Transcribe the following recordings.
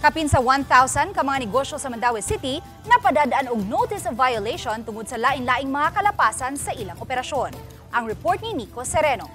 Kapin sa 1,000 ka mga negosyo sa Mandaue City napadadaan og notice of violation tungod sa lain-laing mga kalapasan sa ilang operasyon. Ang report ni Nico Sereno.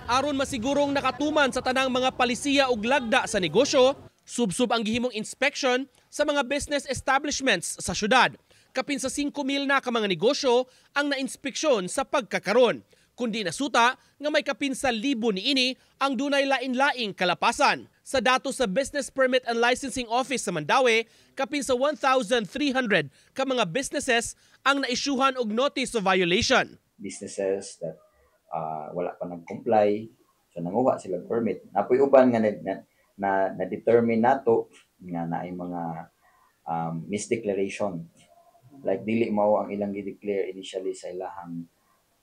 Aron masigurong nakatuman sa tanang mga palisiya ug lagda sa negosyo, subsub ang gihimong inspection sa mga business establishments sa syudad. Kapin sa 5,000 na ka mga negosyo ang nainspeksyon sa pagkakaron. Kundi nasuta nga may kapin sa 1,000 niini ang dunay lain-laing kalapasan. Sa datos sa Business Permit and Licensing Office sa Mandaue, kapin sa 1,300 ka mga businesses ang naisyuhan og notice of violation. Businesses that wala pa nag-comply, so nanguha sila permit. Napoy uban nga na-determine nato nga naay mga misdeclaration. Like dili mao ang ilang gi-declare initially sa ilahang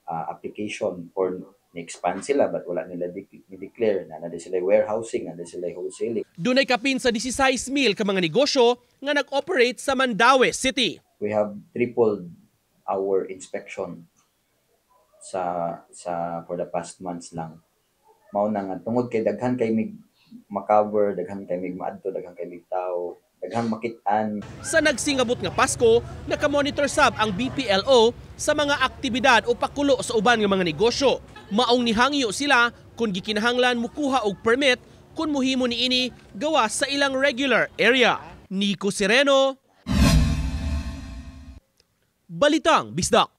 application or na-expand sila but wala nila i-declare na sila warehousing, na sila wholesaling. Dunay kapin sa 16,000 ka mga negosyo nga nag-operate sa Mandaue City. We have tripled our inspection sa for the past months lang. Mao na nga tungod kay daghan kay mig makover, daghan kay mig maadto, daghan kay mig tawo, daghang makit-an. Sa nagsingabot nga Pasko, nakamonitor sab ang BPLO sa mga aktibidad o pakulo sa uban nga mga negosyo. Maong nihangyo sila kung gikinahanglan mukuha og permit kung muhimo niini gawas sa ilang regular area. Nico Sereno, Balitang Bisdak.